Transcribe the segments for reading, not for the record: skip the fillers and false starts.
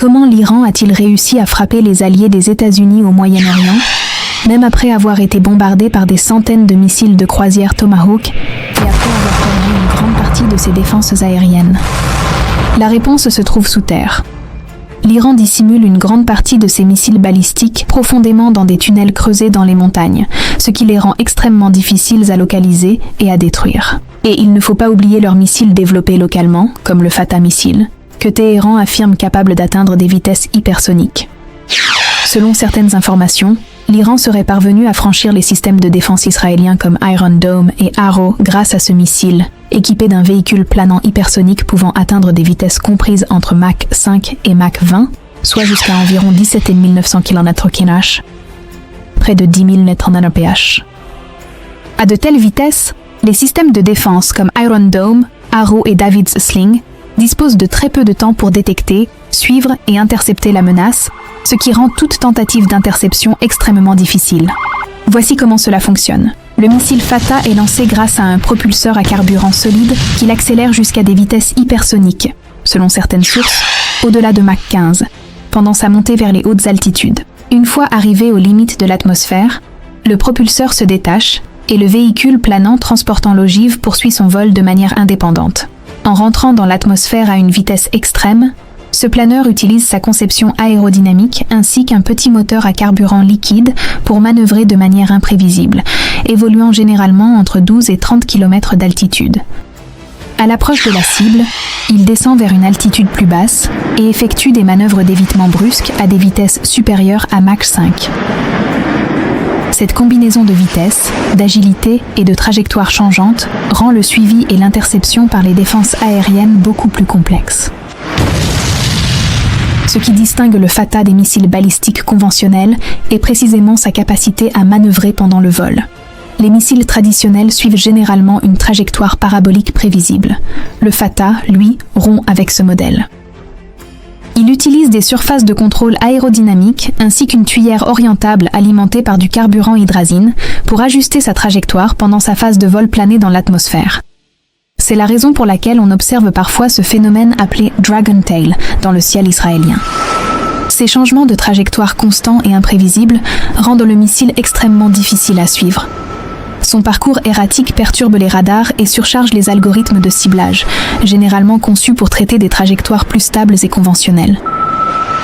Comment l'Iran a-t-il réussi à frapper les alliés des États-Unis au Moyen-Orient, même après avoir été bombardé par des centaines de missiles de croisière Tomahawk et après avoir perdu une grande partie de ses défenses aériennes? La réponse se trouve sous terre. L'Iran dissimule une grande partie de ses missiles balistiques profondément dans des tunnels creusés dans les montagnes, ce qui les rend extrêmement difficiles à localiser et à détruire. Et il ne faut pas oublier leurs missiles développés localement, comme le Fatah missile, que Téhéran affirme capable d'atteindre des vitesses hypersoniques. Selon certaines informations, l'Iran serait parvenu à franchir les systèmes de défense israéliens comme Iron Dome et Arrow grâce à ce missile, équipé d'un véhicule planant hypersonique pouvant atteindre des vitesses comprises entre Mach 5 et Mach 20, soit jusqu'à environ 17 900 km/h, près de 10 000 nm/h. À de telles vitesses, les systèmes de défense comme Iron Dome, Arrow et David's Sling disposent de très peu de temps pour détecter, suivre et intercepter la menace, ce qui rend toute tentative d'interception extrêmement difficile. Voici comment cela fonctionne. Le missile Fatah est lancé grâce à un propulseur à carburant solide qui l'accélère jusqu'à des vitesses hypersoniques, selon certaines sources, au-delà de Mach 15, pendant sa montée vers les hautes altitudes. Une fois arrivé aux limites de l'atmosphère, le propulseur se détache et le véhicule planant transportant l'ogive poursuit son vol de manière indépendante. En rentrant dans l'atmosphère à une vitesse extrême, ce planeur utilise sa conception aérodynamique ainsi qu'un petit moteur à carburant liquide pour manœuvrer de manière imprévisible, évoluant généralement entre 12 et 30 km d'altitude. À l'approche de la cible, il descend vers une altitude plus basse et effectue des manœuvres d'évitement brusques à des vitesses supérieures à Mach 5. Cette combinaison de vitesse, d'agilité et de trajectoire changeante rend le suivi et l'interception par les défenses aériennes beaucoup plus complexes. Ce qui distingue le Fatah des missiles balistiques conventionnels est précisément sa capacité à manœuvrer pendant le vol. Les missiles traditionnels suivent généralement une trajectoire parabolique prévisible. Le Fatah, lui, rompt avec ce modèle. Il utilise des surfaces de contrôle aérodynamique ainsi qu'une tuyère orientable alimentée par du carburant hydrazine pour ajuster sa trajectoire pendant sa phase de vol plané dans l'atmosphère. C'est la raison pour laquelle on observe parfois ce phénomène appelé Dragon Tail dans le ciel israélien. Ces changements de trajectoire constants et imprévisibles rendent le missile extrêmement difficile à suivre. Son parcours erratique perturbe les radars et surcharge les algorithmes de ciblage, généralement conçus pour traiter des trajectoires plus stables et conventionnelles.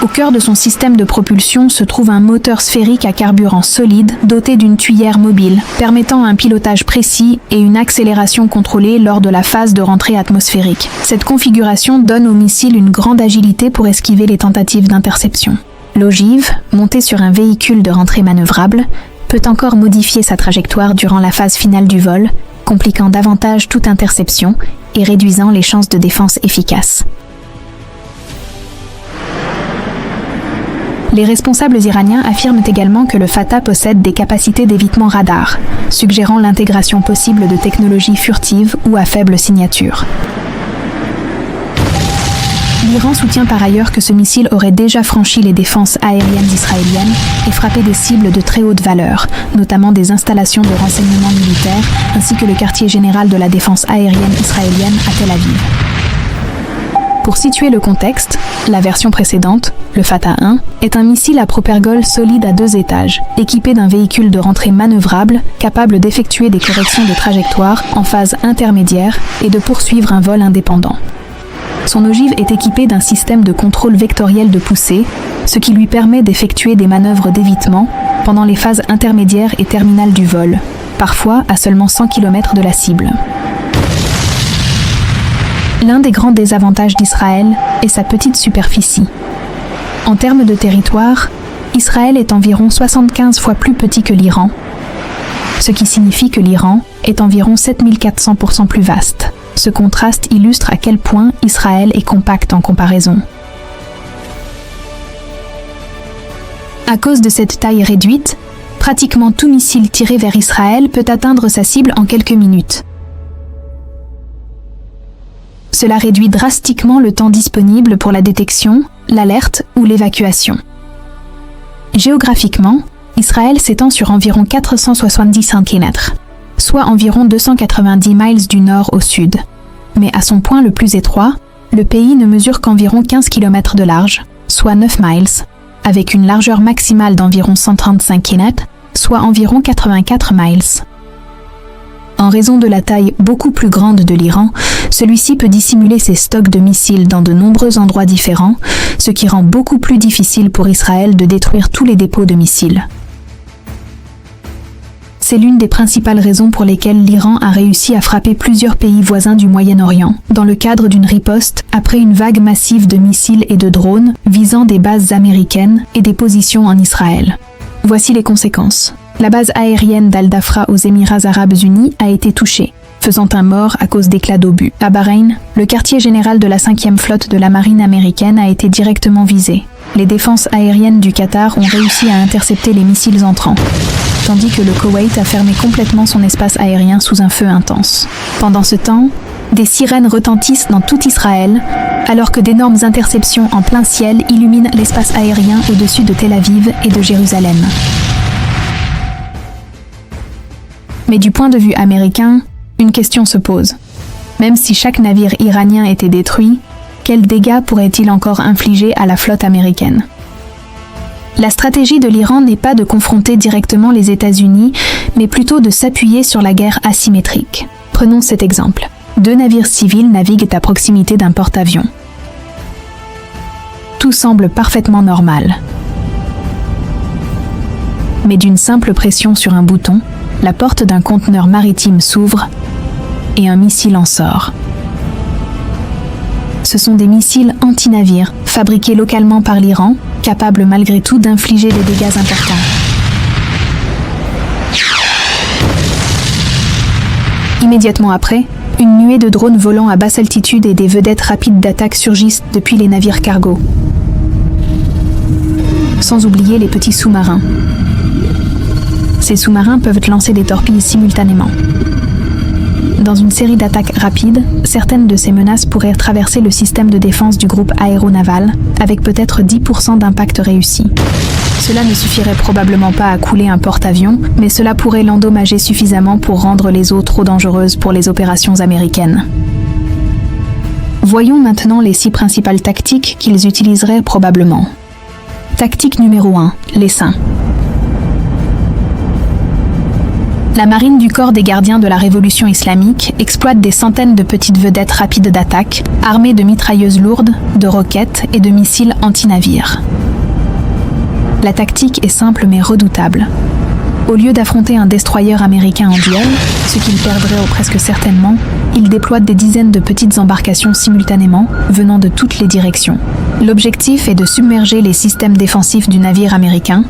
Au cœur de son système de propulsion se trouve un moteur sphérique à carburant solide doté d'une tuyère mobile, permettant un pilotage précis et une accélération contrôlée lors de la phase de rentrée atmosphérique. Cette configuration donne au missile une grande agilité pour esquiver les tentatives d'interception. L'ogive, montée sur un véhicule de rentrée manœuvrable, peut encore modifier sa trajectoire durant la phase finale du vol, compliquant davantage toute interception et réduisant les chances de défense efficaces. Les responsables iraniens affirment également que le Fatah possède des capacités d'évitement radar, suggérant l'intégration possible de technologies furtives ou à faible signature. L'Iran soutient par ailleurs que ce missile aurait déjà franchi les défenses aériennes israéliennes et frappé des cibles de très haute valeur, notamment des installations de renseignement militaire ainsi que le quartier général de la défense aérienne israélienne à Tel Aviv. Pour situer le contexte, la version précédente, le Fatah 1, est un missile à propergole solide à 2 étages, équipé d'un véhicule de rentrée manœuvrable, capable d'effectuer des corrections de trajectoire en phase intermédiaire et de poursuivre un vol indépendant. Son ogive est équipée d'un système de contrôle vectoriel de poussée, ce qui lui permet d'effectuer des manœuvres d'évitement pendant les phases intermédiaires et terminales du vol, parfois à seulement 100 km de la cible. L'un des grands désavantages d'Israël est sa petite superficie. En termes de territoire, Israël est environ 75 fois plus petit que l'Iran, ce qui signifie que l'Iran est environ 7400% plus vaste. Ce contraste illustre à quel point Israël est compact en comparaison. À cause de cette taille réduite, pratiquement tout missile tiré vers Israël peut atteindre sa cible en quelques minutes. Cela réduit drastiquement le temps disponible pour la détection, l'alerte ou l'évacuation. Géographiquement, Israël s'étend sur environ 470 km, soit environ 290 miles du nord au sud. Mais à son point le plus étroit, le pays ne mesure qu'environ 15 km de large, soit 9 miles, avec une largeur maximale d'environ 135 km, soit environ 84 miles. En raison de la taille beaucoup plus grande de l'Iran, celui-ci peut dissimuler ses stocks de missiles dans de nombreux endroits différents, ce qui rend beaucoup plus difficile pour Israël de détruire tous les dépôts de missiles. C'est l'une des principales raisons pour lesquelles l'Iran a réussi à frapper plusieurs pays voisins du Moyen-Orient, dans le cadre d'une riposte après une vague massive de missiles et de drones visant des bases américaines et des positions en Israël. Voici les conséquences. La base aérienne d'Al-Dafra aux Émirats arabes unis a été touchée, faisant un mort à cause d'éclats d'obus. À Bahreïn, le quartier général de la 5e flotte de la marine américaine a été directement visé. Les défenses aériennes du Qatar ont réussi à intercepter les missiles entrants, tandis que le Koweït a fermé complètement son espace aérien sous un feu intense. Pendant ce temps, des sirènes retentissent dans tout Israël, alors que d'énormes interceptions en plein ciel illuminent l'espace aérien au-dessus de Tel Aviv et de Jérusalem. Mais du point de vue américain, une question se pose. Même si chaque navire iranien était détruit, quels dégâts pourrait-il encore infliger à la flotte américaine ? La stratégie de l'Iran n'est pas de confronter directement les États-Unis, mais plutôt de s'appuyer sur la guerre asymétrique. Prenons cet exemple. 2 navires civils naviguent à proximité d'un porte-avions. Tout semble parfaitement normal. Mais d'une simple pression sur un bouton, la porte d'un conteneur maritime s'ouvre et un missile en sort. Ce sont des missiles anti-navires, fabriqués localement par l'Iran, capables malgré tout d'infliger des dégâts importants. Immédiatement après, une nuée de drones volant à basse altitude et des vedettes rapides d'attaque surgissent depuis les navires cargo. Sans oublier les petits sous-marins. Ces sous-marins peuvent lancer des torpilles simultanément. Dans une série d'attaques rapides, certaines de ces menaces pourraient traverser le système de défense du groupe aéronaval, avec peut-être 10% d'impact réussi. Cela ne suffirait probablement pas à couler un porte-avions, mais cela pourrait l'endommager suffisamment pour rendre les eaux trop dangereuses pour les opérations américaines. Voyons maintenant les 6 principales tactiques qu'ils utiliseraient probablement. Tactique numéro 1, l'essaim. La marine du corps des gardiens de la révolution islamique exploite des centaines de petites vedettes rapides d'attaque, armées de mitrailleuses lourdes, de roquettes et de missiles anti-navires. La tactique est simple mais redoutable. Au lieu d'affronter un destroyer américain en duel, ce qu'il perdrait presque certainement, ils déploient des dizaines de petites embarcations simultanément, venant de toutes les directions. L'objectif est de submerger les systèmes défensifs du navire américain,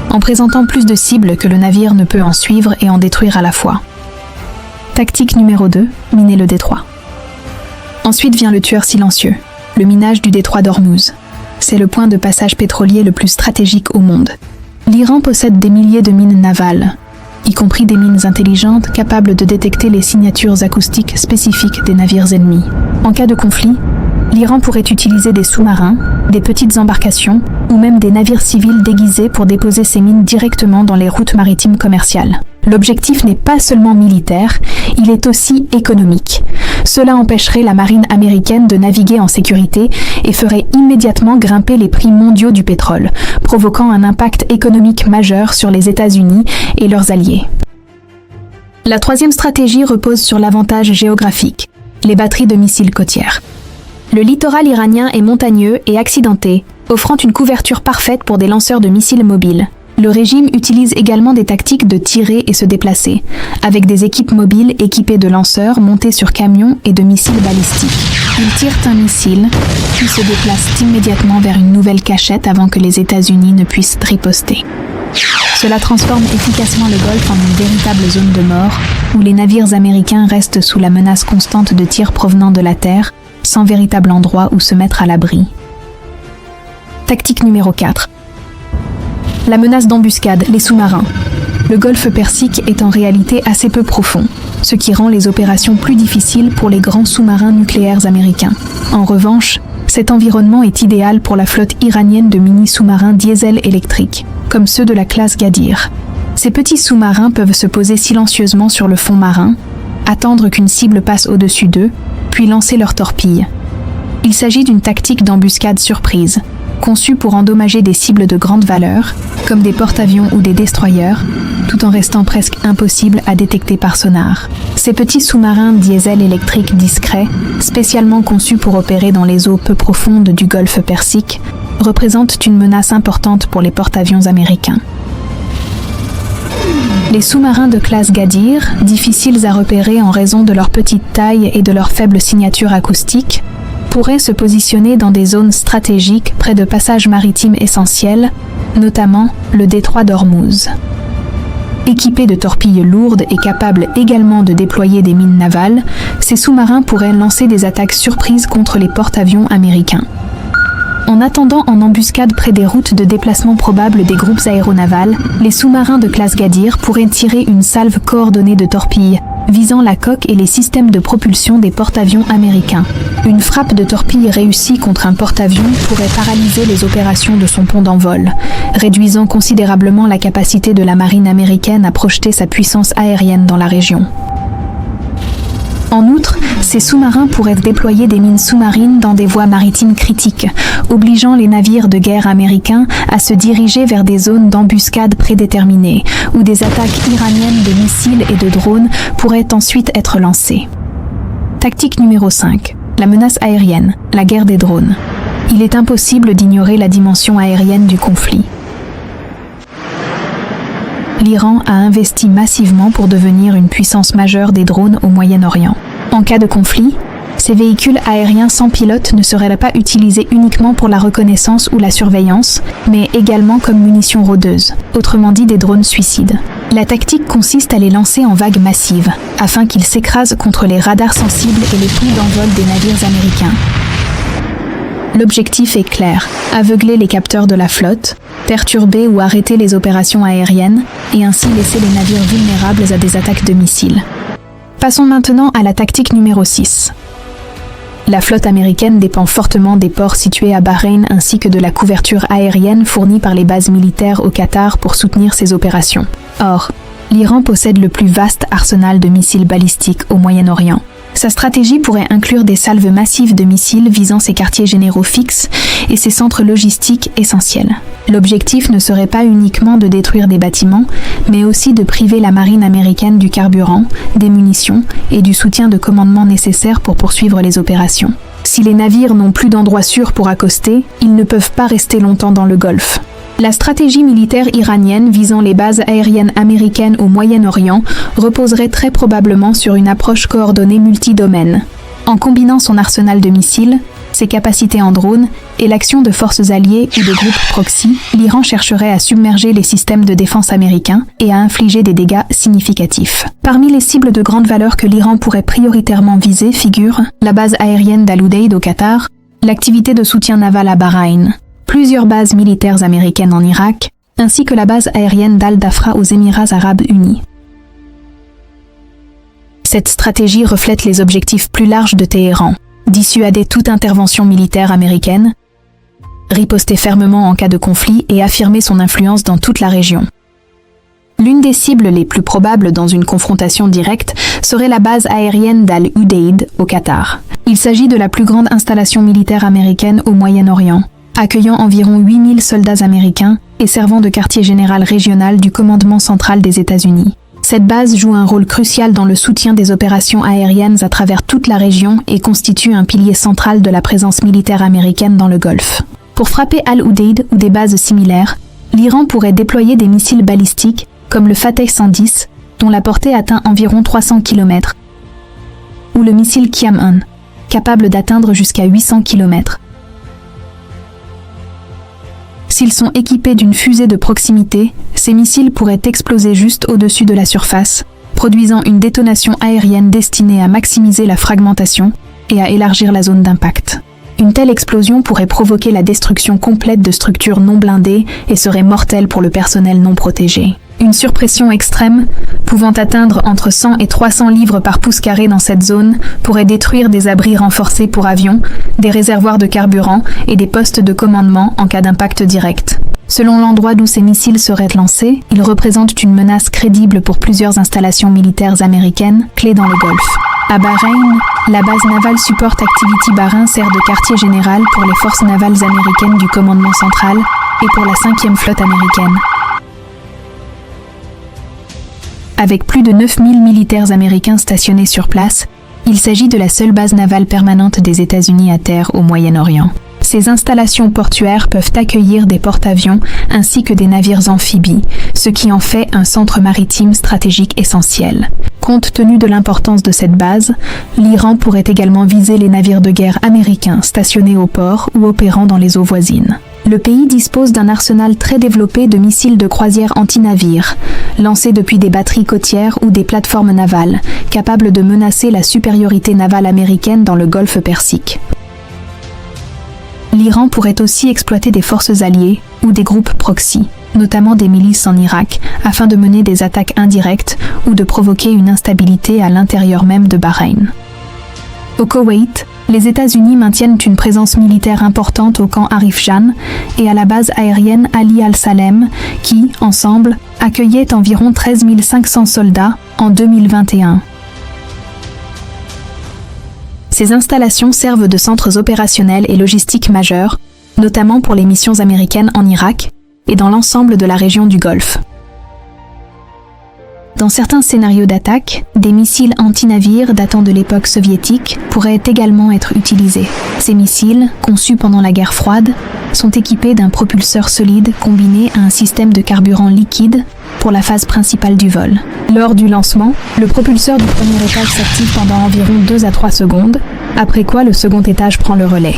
en présentant plus de cibles que le navire ne peut en suivre et en détruire à la fois. Tactique numéro 2, miner le détroit. Ensuite vient le tueur silencieux, le minage du détroit d'Ormuz. C'est le point de passage pétrolier le plus stratégique au monde. L'Iran possède des milliers de mines navales, y compris des mines intelligentes capables de détecter les signatures acoustiques spécifiques des navires ennemis. En cas de conflit, l'Iran pourrait utiliser des sous-marins, des petites embarcations ou même des navires civils déguisés pour déposer ces mines directement dans les routes maritimes commerciales. L'objectif n'est pas seulement militaire, il est aussi économique. Cela empêcherait la marine américaine de naviguer en sécurité et ferait immédiatement grimper les prix mondiaux du pétrole, provoquant un impact économique majeur sur les États-Unis et leurs alliés. La troisième stratégie repose sur l'avantage géographique, les batteries de missiles côtières. Le littoral iranien est montagneux et accidenté, offrant une couverture parfaite pour des lanceurs de missiles mobiles. Le régime utilise également des tactiques de tirer et se déplacer, avec des équipes mobiles équipées de lanceurs montés sur camions et de missiles balistiques. Ils tirent un missile, puis se déplacent immédiatement vers une nouvelle cachette avant que les États-Unis ne puissent riposter. Cela transforme efficacement le Golfe en une véritable zone de mort, où les navires américains restent sous la menace constante de tirs provenant de la terre, sans véritable endroit où se mettre à l'abri. Tactique numéro 4. La menace d'embuscade, les sous-marins. Le golfe Persique est en réalité assez peu profond, ce qui rend les opérations plus difficiles pour les grands sous-marins nucléaires américains. En revanche, cet environnement est idéal pour la flotte iranienne de mini-sous-marins diesel électriques, comme ceux de la classe Ghadir. Ces petits sous-marins peuvent se poser silencieusement sur le fond marin, attendre qu'une cible passe au-dessus d'eux, puis lancer leurs torpilles. Il s'agit d'une tactique d'embuscade surprise, conçus pour endommager des cibles de grande valeur, comme des porte-avions ou des destroyers, tout en restant presque impossibles à détecter par sonar. Ces petits sous-marins diesel électriques discrets, spécialement conçus pour opérer dans les eaux peu profondes du golfe Persique, représentent une menace importante pour les porte-avions américains. Les sous-marins de classe Ghadir, difficiles à repérer en raison de leur petite taille et de leur faible signature acoustique, pourraient se positionner dans des zones stratégiques près de passages maritimes essentiels, notamment le détroit d'Ormuz. Équipés de torpilles lourdes et capables également de déployer des mines navales, ces sous-marins pourraient lancer des attaques surprises contre les porte-avions américains. En attendant en embuscade près des routes de déplacement probables des groupes aéronavals, les sous-marins de classe Ghadir pourraient tirer une salve coordonnée de torpilles, visant la coque et les systèmes de propulsion des porte-avions américains. Une frappe de torpille réussie contre un porte-avions pourrait paralyser les opérations de son pont d'envol, réduisant considérablement la capacité de la marine américaine à projeter sa puissance aérienne dans la région. En outre, ces sous-marins pourraient déployer des mines sous-marines dans des voies maritimes critiques, obligeant les navires de guerre américains à se diriger vers des zones d'embuscade prédéterminées, où des attaques iraniennes de missiles et de drones pourraient ensuite être lancées. Tactique numéro 5. La menace aérienne, la guerre des drones. Il est impossible d'ignorer la dimension aérienne du conflit. L'Iran a investi massivement pour devenir une puissance majeure des drones au Moyen-Orient. En cas de conflit, ces véhicules aériens sans pilote ne seraient pas utilisés uniquement pour la reconnaissance ou la surveillance, mais également comme munitions rôdeuses, autrement dit des drones suicides. La tactique consiste à les lancer en vagues massives, afin qu'ils s'écrasent contre les radars sensibles et les ponts d'envol des navires américains. L'objectif est clair, aveugler les capteurs de la flotte, perturber ou arrêter les opérations aériennes et ainsi laisser les navires vulnérables à des attaques de missiles. Passons maintenant à la tactique numéro 6. La flotte américaine dépend fortement des ports situés à Bahreïn ainsi que de la couverture aérienne fournie par les bases militaires au Qatar pour soutenir ses opérations. Or, l'Iran possède le plus vaste arsenal de missiles balistiques au Moyen-Orient. Sa stratégie pourrait inclure des salves massives de missiles visant ses quartiers généraux fixes et ses centres logistiques essentiels. L'objectif ne serait pas uniquement de détruire des bâtiments, mais aussi de priver la marine américaine du carburant, des munitions et du soutien de commandement nécessaires pour poursuivre les opérations. Si les navires n'ont plus d'endroit sûr pour accoster, ils ne peuvent pas rester longtemps dans le Golfe. La stratégie militaire iranienne visant les bases aériennes américaines au Moyen-Orient reposerait très probablement sur une approche coordonnée multidomaine. En combinant son arsenal de missiles, ses capacités en drones et l'action de forces alliées ou de groupes proxy, l'Iran chercherait à submerger les systèmes de défense américains et à infliger des dégâts significatifs. Parmi les cibles de grande valeur que l'Iran pourrait prioritairement viser figurent la base aérienne d'Al-Udeid au Qatar, l'activité de soutien naval à Bahreïn, plusieurs bases militaires américaines en Irak, ainsi que la base aérienne d'Al-Dafra aux Émirats arabes unis. Cette stratégie reflète les objectifs plus larges de Téhéran: dissuader toute intervention militaire américaine, riposter fermement en cas de conflit et affirmer son influence dans toute la région. L'une des cibles les plus probables dans une confrontation directe serait la base aérienne d'Al-Udeid au Qatar. Il s'agit de la plus grande installation militaire américaine au Moyen-Orient, accueillant environ 8000 soldats américains et servant de quartier général régional du commandement central des États-Unis. Cette base joue un rôle crucial dans le soutien des opérations aériennes à travers toute la région et constitue un pilier central de la présence militaire américaine dans le Golfe. Pour frapper Al-Udeid ou des bases similaires, l'Iran pourrait déployer des missiles balistiques comme le Fateh 110, dont la portée atteint environ 300 km, ou le missile Qiam-1, capable d'atteindre jusqu'à 800 km. S'ils sont équipés d'une fusée de proximité, ces missiles pourraient exploser juste au-dessus de la surface, produisant une détonation aérienne destinée à maximiser la fragmentation et à élargir la zone d'impact. Une telle explosion pourrait provoquer la destruction complète de structures non blindées et serait mortelle pour le personnel non protégé. Une surpression extrême, pouvant atteindre entre 100 et 300 livres par pouce carré dans cette zone, pourrait détruire des abris renforcés pour avions, des réservoirs de carburant et des postes de commandement en cas d'impact direct. Selon l'endroit d'où ces missiles seraient lancés, ils représentent une menace crédible pour plusieurs installations militaires américaines, clés dans le Golfe. À Bahreïn, la base navale Support Activity Bahreïn sert de quartier général pour les forces navales américaines du commandement central et pour la 5e flotte américaine. Avec plus de 9000 militaires américains stationnés sur place, il s'agit de la seule base navale permanente des États-Unis à terre au Moyen-Orient. Ces installations portuaires peuvent accueillir des porte-avions ainsi que des navires amphibies, ce qui en fait un centre maritime stratégique essentiel. Compte tenu de l'importance de cette base, l'Iran pourrait également viser les navires de guerre américains stationnés au port ou opérant dans les eaux voisines. Le pays dispose d'un arsenal très développé de missiles de croisière anti-navires, lancés depuis des batteries côtières ou des plateformes navales, capables de menacer la supériorité navale américaine dans le Golfe Persique. L'Iran pourrait aussi exploiter des forces alliées ou des groupes proxy, notamment des milices en Irak, afin de mener des attaques indirectes ou de provoquer une instabilité à l'intérieur même de Bahreïn. Au Koweït, les États-Unis maintiennent une présence militaire importante au camp Arif Jan et à la base aérienne Ali Al-Salem qui, ensemble, accueillaient environ 13 500 soldats en 2021. Ces installations servent de centres opérationnels et logistiques majeurs, notamment pour les missions américaines en Irak et dans l'ensemble de la région du Golfe. Dans certains scénarios d'attaque, des missiles anti-navires datant de l'époque soviétique pourraient également être utilisés. Ces missiles, conçus pendant la guerre froide, sont équipés d'un propulseur solide combiné à un système de carburant liquide pour la phase principale du vol. Lors du lancement, le propulseur du premier étage s'active pendant environ 2 à 3 secondes, après quoi le second étage prend le relais.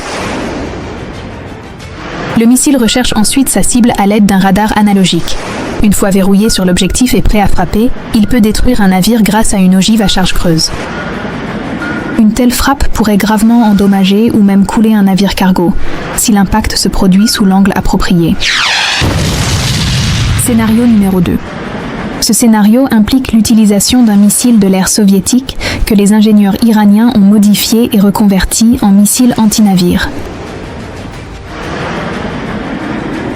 Le missile recherche ensuite sa cible à l'aide d'un radar analogique. Une fois verrouillé sur l'objectif et prêt à frapper, il peut détruire un navire grâce à une ogive à charge creuse. Une telle frappe pourrait gravement endommager ou même couler un navire cargo, si l'impact se produit sous l'angle approprié. Scénario numéro 2. Ce scénario implique l'utilisation d'un missile de l'ère soviétique que les ingénieurs iraniens ont modifié et reconverti en missile anti-navire.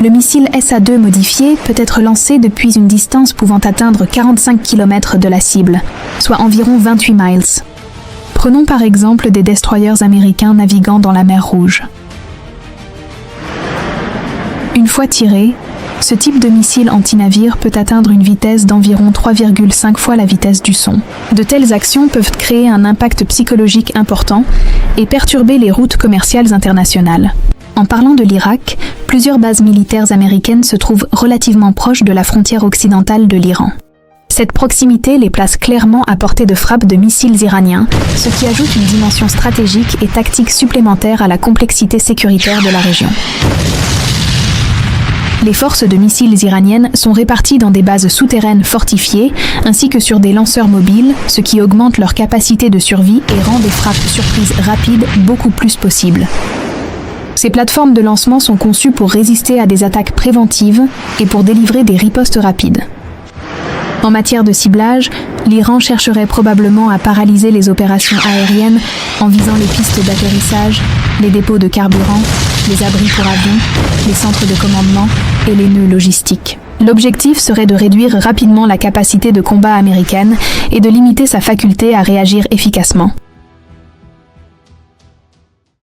Le missile SA-2 modifié peut être lancé depuis une distance pouvant atteindre 45 km de la cible, soit environ 28 miles. Prenons par exemple des destroyers américains naviguant dans la mer Rouge. Une fois tiré, ce type de missile anti-navire peut atteindre une vitesse d'environ 3,5 fois la vitesse du son. De telles actions peuvent créer un impact psychologique important et perturber les routes commerciales internationales. En parlant de l'Irak, plusieurs bases militaires américaines se trouvent relativement proches de la frontière occidentale de l'Iran. Cette proximité les place clairement à portée de frappe de missiles iraniens, ce qui ajoute une dimension stratégique et tactique supplémentaire à la complexité sécuritaire de la région. Les forces de missiles iraniennes sont réparties dans des bases souterraines fortifiées, ainsi que sur des lanceurs mobiles, ce qui augmente leur capacité de survie et rend des frappes surprises rapides beaucoup plus possibles. Ces plateformes de lancement sont conçues pour résister à des attaques préventives et pour délivrer des ripostes rapides. En matière de ciblage, l'Iran chercherait probablement à paralyser les opérations aériennes en visant les pistes d'atterrissage, les dépôts de carburant, les abris pour avions, les centres de commandement et les nœuds logistiques. L'objectif serait de réduire rapidement la capacité de combat américaine et de limiter sa faculté à réagir efficacement.